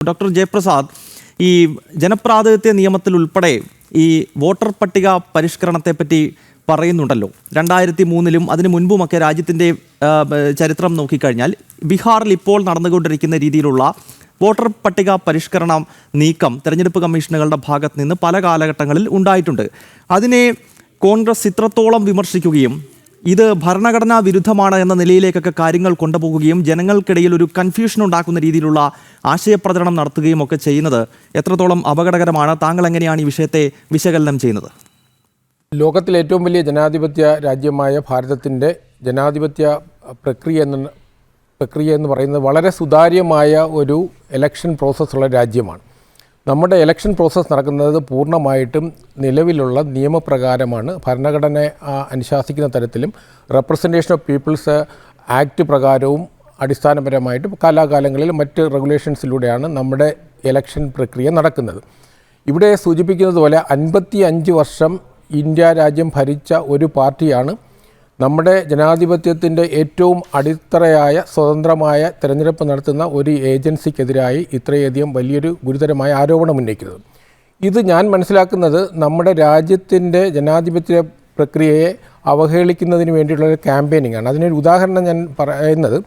Doctor Jayaprasad, ഈ ജനപ്രാതിനിധ്യ നിയമത്തിൽ ഉൾപ്പെടെ ഈ വോട്ടർ പട്ടിക പരിഷ്കരണത്തെപ്പറ്റി പറയുന്നുണ്ടല്ലോ. 2003 അതിനു മുൻപുമൊക്കെ രാജ്യത്തിൻ്റെ ചരിത്രം നോക്കിക്കഴിഞ്ഞാൽ ബീഹാറിൽ ഇപ്പോൾ നടന്നുകൊണ്ടിരിക്കുന്ന രീതിയിലുള്ള വോട്ടർ പട്ടിക പരിഷ്കരണം നീക്കം തെരഞ്ഞെടുപ്പ് കമ്മീഷനുകളുടെ ഭാഗത്ത് നിന്ന് പല കാലഘട്ടങ്ങളിൽ ഉണ്ടായിട്ടുണ്ട്. അതിനെ കോൺഗ്രസ് ഇത്രത്തോളം വിമർശിക്കുകയും ഇത് ഭരണഘടനാ വിരുദ്ധമാണ് എന്ന നിലയിലേക്കൊക്കെ കാര്യങ്ങൾ കൊണ്ടുപോകുകയും ജനങ്ങൾക്കിടയിൽ ഒരു കൺഫ്യൂഷൻ ഉണ്ടാക്കുന്ന രീതിയിലുള്ള ആശയപ്രചരണം നടത്തുകയും ഒക്കെ ചെയ്യുന്നത് എത്രത്തോളം അപകടകരമാണ്? താങ്കൾ എങ്ങനെയാണ് ഈ വിഷയത്തെ വിശകലനം ചെയ്യുന്നത്? ലോകത്തിലെ ഏറ്റവും വലിയ ജനാധിപത്യ രാജ്യമായ ഭാരതത്തിൻ്റെ ജനാധിപത്യ പ്രക്രിയ എന്ന് പറയുന്നത് വളരെ സുതാര്യമായ ഒരു ഇലക്ഷൻ പ്രോസസ്സുള്ള രാജ്യമാണ്. നമ്മുടെ ഇലക്ഷൻ പ്രോസസ്സ് നടക്കുന്നത് പൂർണ്ണമായിട്ടും നിലവിലുള്ള നിയമപ്രകാരമാണ്. ഭരണഘടന അനുശാസിക്കുന്ന തരത്തിലും റെപ്രസെൻറ്റേഷൻ ഓഫ് പീപ്പിൾസ് ആക്ട് പ്രകാരവും അടിസ്ഥാനപരമായിട്ടും കാലാകാലങ്ങളിൽ മറ്റ് റെഗുലേഷൻസിലൂടെയാണ് നമ്മുടെ ഇലക്ഷൻ പ്രക്രിയ നടക്കുന്നത്. ഇവിടെ സൂചിപ്പിക്കുന്നത് പോലെ 55 വർഷം ഇന്ത്യ രാജ്യം ഭരിച്ച ഒരു പാർട്ടിയാണ് നമ്മുടെ ജനാധിപത്യത്തിൻ്റെ ഏറ്റവും അടിത്തറയായ സ്വതന്ത്രമായ തിരഞ്ഞെടുപ്പ് നടത്തുന്ന ഒരു ഏജൻസിക്കെതിരായി ഇത്രയധികം വലിയൊരു ഗുരുതരമായ ആരോപണം ഉന്നയിക്കുന്നത്. ഇത് ഞാൻ മനസ്സിലാക്കുന്നത് നമ്മുടെ രാജ്യത്തിൻ്റെ ജനാധിപത്യ പ്രക്രിയയെ അവഹേളിക്കുന്നതിന് വേണ്ടിയിട്ടുള്ളൊരു ക്യാമ്പയിനിങ് ആണ്. അതിനൊരു ഉദാഹരണം ഞാൻ പറയുന്നത്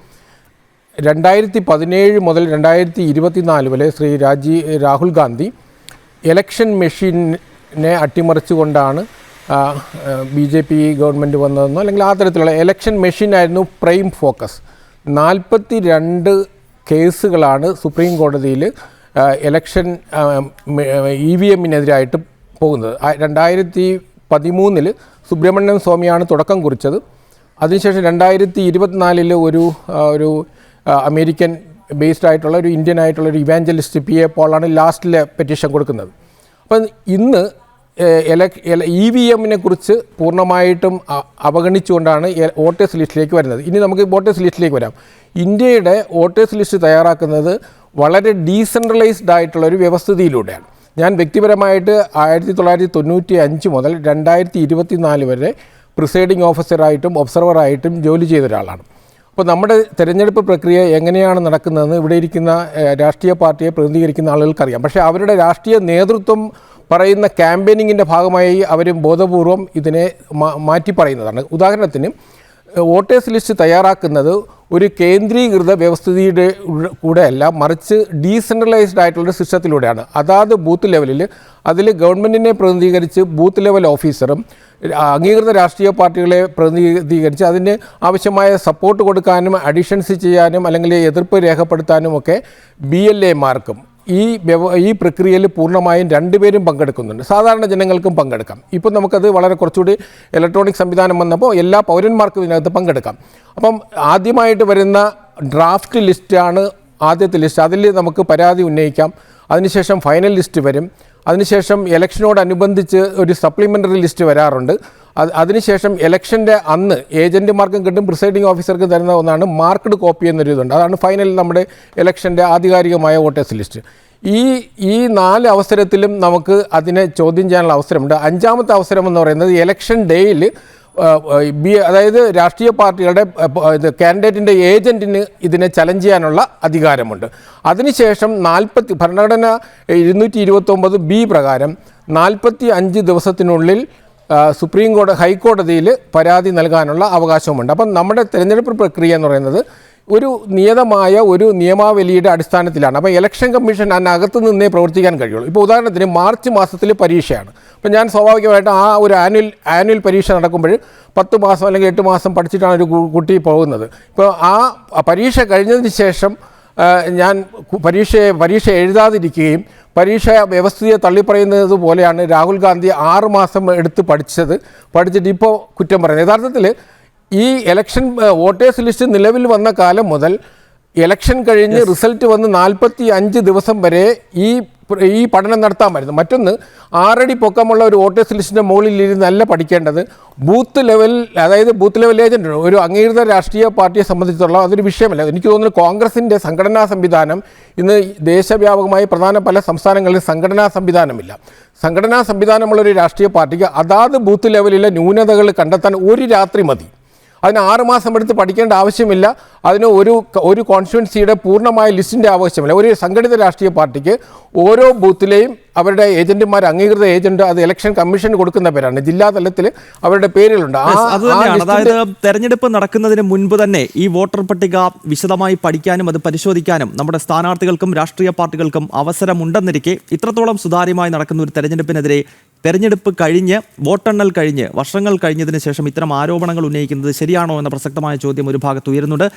2017 മുതൽ 2024 വരെ ശ്രീ രാഹുൽ ഗാന്ധി ഇലക്ഷൻ മെഷീനെ അട്ടിമറിച്ചുകൊണ്ടാണ് BJP ഗവൺമെൻറ് വന്നതെന്നോ അല്ലെങ്കിൽ ആ തരത്തിലുള്ള ഇലക്ഷൻ മെഷീനായിരുന്നു പ്രൈം ഫോക്കസ്. 42 കേസുകളാണ് സുപ്രീം കോടതിയിൽ ഇലക്ഷൻ EVM-നെതിരായിട്ട് പോകുന്നത്. 2013 സുബ്രഹ്മണ്യം സ്വാമിയാണ് തുടക്കം കുറിച്ചത്. അതിനുശേഷം 2024 ഒരു അമേരിക്കൻ ബേസ്ഡ് ആയിട്ടുള്ള ഒരു ഇന്ത്യൻ ആയിട്ടുള്ള ഒരു ഇവാഞ്ചലിസ്റ്റ് PA പോളാണ് ലാസ്റ്റിലെ പെറ്റീഷൻ കൊടുക്കുന്നത്. അപ്പം ഇന്ന് EVM-നെ കുറിച്ച് പൂർണ്ണമായിട്ടും അവഗണിച്ചുകൊണ്ടാണ് വോട്ടേഴ്സ് ലിസ്റ്റിലേക്ക് വരുന്നത്. ഇനി നമുക്ക് വോട്ടേഴ്സ് ലിസ്റ്റിലേക്ക് വരാം. ഇന്ത്യയുടെ വോട്ടേഴ്സ് ലിസ്റ്റ് തയ്യാറാക്കുന്നത് വളരെ ഡീസെൻട്രലൈസ്ഡ് ആയിട്ടുള്ളൊരു വ്യവസ്ഥിതിയിലൂടെയാണ്. ഞാൻ വ്യക്തിപരമായിട്ട് 1995 മുതൽ 2024 വരെ പ്രിസൈഡിംഗ് ഓഫീസറായിട്ടും ഒബ്സർവറായിട്ടും ജോലി ചെയ്ത ഒരാളാണ്. അപ്പോൾ നമ്മുടെ തിരഞ്ഞെടുപ്പ് പ്രക്രിയ എങ്ങനെയാണ് നടക്കുന്നതെന്ന് ഇവിടെ ഇരിക്കുന്ന രാഷ്ട്രീയ പാർട്ടിയെ പ്രതിനിധീകരിക്കുന്ന ആളുകൾക്കറിയാം. പക്ഷേ അവരുടെ രാഷ്ട്രീയ നേതൃത്വം പറയുന്ന ക്യാമ്പയിനിങ്ങിൻ്റെ ഭാഗമായി അവർ ബോധപൂർവം ഇതിനെ മാറ്റി പറയുന്നതാണ്. ഉദാഹരണത്തിന് വോട്ടേഴ്സ് ലിസ്റ്റ് തയ്യാറാക്കുന്നത് ഒരു കേന്ദ്രീകൃത വ്യവസ്ഥിതിയുടെ കൂടെയല്ല, മറിച്ച് ഡീസെൻട്രലൈസ്ഡ് ആയിട്ടുള്ളൊരു സിസ്റ്റത്തിലൂടെയാണ്. അതാത് ബൂത്ത് ലെവലിൽ അതിൽ ഗവൺമെൻറ്റിനെ പ്രതിനിധീകരിച്ച് ബൂത്ത് ലെവൽ ഓഫീസറും അംഗീകൃത രാഷ്ട്രീയ പാർട്ടികളെ പ്രതിനിധീകരിച്ച് അതിന് ആവശ്യമായ സപ്പോർട്ട് കൊടുക്കാനും അഡീഷൻസ് ചെയ്യാനും അല്ലെങ്കിൽ എതിർപ്പ് രേഖപ്പെടുത്താനും ഒക്കെ BLA-മാർക്കും ഈ പ്രക്രിയയിൽ പൂർണ്ണമായും 2 പേരും പങ്കെടുക്കുന്നുണ്ട്. സാധാരണ ജനങ്ങൾക്കും പങ്കെടുക്കാം. ഇപ്പം നമുക്കത് വളരെ കുറച്ചുകൂടി ഇലക്ട്രോണിക് സംവിധാനം വന്നപ്പോൾ എല്ലാ പൗരന്മാർക്കും ഇതിനകത്ത് പങ്കെടുക്കാം. അപ്പം ആദ്യമായിട്ട് വരുന്ന ഡ്രാഫ്റ്റ് ലിസ്റ്റാണ് ആദ്യത്തെ ലിസ്റ്റ്. അതിൽ നമുക്ക് പരാതി ഉന്നയിക്കാം. അതിനുശേഷം ഫൈനൽ ലിസ്റ്റ് വരും. അതിനുശേഷം ഇലക്ഷനോടനുബന്ധിച്ച് ഒരു സപ്ലിമെൻ്ററി ലിസ്റ്റ് വരാറുണ്ട്. അതിനുശേഷം ഇലക്ഷൻ്റെ അന്ന് ഏജൻറ്റുമാർക്കും കിട്ടും, പ്രിസൈഡിംഗ് ഓഫീസർക്കും തരുന്ന ഒന്നാണ് മാർക്ക്ഡ് കോപ്പി എന്നൊരു ഇതുണ്ട്. അതാണ് ഫൈനൽ നമ്മുടെ ഇലക്ഷൻ്റെ ആധികാരികമായ വോട്ടേഴ്സ് ലിസ്റ്റ്. ഈ 4 അവസരത്തിലും നമുക്ക് അതിനെ ചോദ്യം ചെയ്യാനുള്ള അവസരമുണ്ട്. 5ാമത്തെ അവസരം എന്ന് പറയുന്നത് ഇലക്ഷൻ ഡേയിൽ അതായത് രാഷ്ട്രീയ പാർട്ടികളുടെ കാൻഡിഡേറ്റിൻ്റെ ഏജൻറ്റിന് ഇതിനെ ചലഞ്ച് ചെയ്യാനുള്ള അധികാരമുണ്ട്. അതിനുശേഷം ഭരണഘടന 229B പ്രകാരം 45 ദിവസത്തിനുള്ളിൽ ഹൈക്കോടതിയിൽ പരാതി നൽകാനുള്ള അവകാശവുമുണ്ട്. അപ്പം നമ്മുടെ തിരഞ്ഞെടുപ്പ് പ്രക്രിയ എന്ന് പറയുന്നത് ഒരു നിയതമായ ഒരു നിയമാവലിയുടെ അടിസ്ഥാനത്തിലാണ്. അപ്പോൾ ഇലക്ഷൻ കമ്മീഷൻ അതിനകത്ത് നിന്നേ പ്രവർത്തിക്കാൻ കഴിയുള്ളൂ. ഇപ്പോൾ ഉദാഹരണത്തിന് മാർച്ച് മാസത്തിൽ പരീക്ഷയാണ്. അപ്പോൾ ഞാൻ സ്വാഭാവികമായിട്ട് ആ ഒരു ആനുവൽ പരീക്ഷ നടക്കുമ്പോൾ 10 മാസം അല്ലെങ്കിൽ 8 മാസം പഠിച്ചിട്ടാണ് ഒരു കുട്ടി പോകുന്നത്. ഇപ്പോൾ ആ പരീക്ഷ കഴിഞ്ഞതിന് ശേഷം ഞാൻ പരീക്ഷ എഴുതാതിരിക്കുകയും പരീക്ഷ വ്യവസ്ഥയെ തള്ളിപ്പറയുന്നത് പോലെയാണ് രാഹുൽ ഗാന്ധി 6 മാസം എടുത്ത് പഠിച്ചിട്ട് ഇപ്പോൾ കുറ്റം പറയുന്നത്. യഥാർത്ഥത്തിൽ ഈ ഇലക്ഷൻ വോട്ടേഴ്സ് ലിസ്റ്റ് നിലവിൽ വന്ന കാലം മുതൽ ഇലക്ഷൻ കഴിഞ്ഞ് റിസൾട്ട് വന്ന് 45 ദിവസം വരെ ഈ പഠനം നടത്താമായിരുന്നു. മറ്റൊന്ന് 6 അടി പൊക്കമുള്ള ഒരു വോട്ടേഴ്സ് ലിസ്റ്റിൻ്റെ മുകളിൽ ഇരുന്നല്ല പഠിക്കേണ്ടത്. ബൂത്ത് ലെവൽ ഏജൻറ്റ് ഒരു അംഗീകൃത രാഷ്ട്രീയ പാർട്ടിയെ സംബന്ധിച്ചിടത്തോളം അതൊരു വിഷയമല്ല. എനിക്ക് തോന്നുന്നു കോൺഗ്രസിൻ്റെ സംഘടനാ സംവിധാനം ഇന്ന് ദേശവ്യാപകമായി പ്രധാന പല സംസ്ഥാനങ്ങളിൽ സംഘടനാ സംവിധാനമില്ല. സംഘടനാ സംവിധാനമുള്ളൊരു രാഷ്ട്രീയ പാർട്ടിക്ക് അതാത് ബൂത്ത് ലെവലിലെ ന്യൂനതകൾ കണ്ടെത്താൻ ഒരു രാത്രി മതി. അതിന് 6 മാസം എടുത്ത് പഠിക്കേണ്ട ആവശ്യമില്ല. അതിന് ഒരു കോൺസ്റ്റിറ്റ്യുവൻസിയുടെ പൂർണ്ണമായ ലിസ്റ്റിൻ്റെ ആവശ്യമില്ല. ഒരു സംഘടിത രാഷ്ട്രീയ പാർട്ടിക്ക് ഓരോ ബൂത്തിലെയും അവരുടെ ഏജന്റുമാർ, അംഗീകൃത ഏജന്റ്, അത് ഇലക്ഷൻ കമ്മീഷന് കൊടുക്കുന്ന പേരാണ്. ജില്ലാ തലത്തിൽ അവരുടെ പേരുകളുണ്ട്. അത് തന്നെയാണ്. അതായത് തെരഞ്ഞെടുപ്പ് നടക്കുന്നതിന് മുൻപ് തന്നെ ഈ വോട്ടർ പട്ടിക വിശദമായി പഠിക്കാനും അത് പരിശോധിക്കാനും നമ്മുടെ സ്ഥാനാർത്ഥികൾക്കും രാഷ്ട്രീയ പാർട്ടികൾക്കും അവസരമുണ്ടെന്നിരിക്കെ ഇത്രത്തോളം സുതാര്യമായി നടക്കുന്ന ഒരു തെരഞ്ഞെടുപ്പിനെതിരെ തെരഞ്ഞെടുപ്പ് കഴിഞ്ഞ് വോട്ടെണ്ണൽ കഴിഞ്ഞ് വർഷങ്ങൾ കഴിഞ്ഞതിന് ശേഷം ഇത്തരം ആരോപണങ്ങൾ ഉന്നയിക്കുന്നത് ശരിയാണോ എന്ന പ്രസക്തമായ ചോദ്യം ഒരു ഭാഗത്ത് ഉയരുന്നുണ്ട്.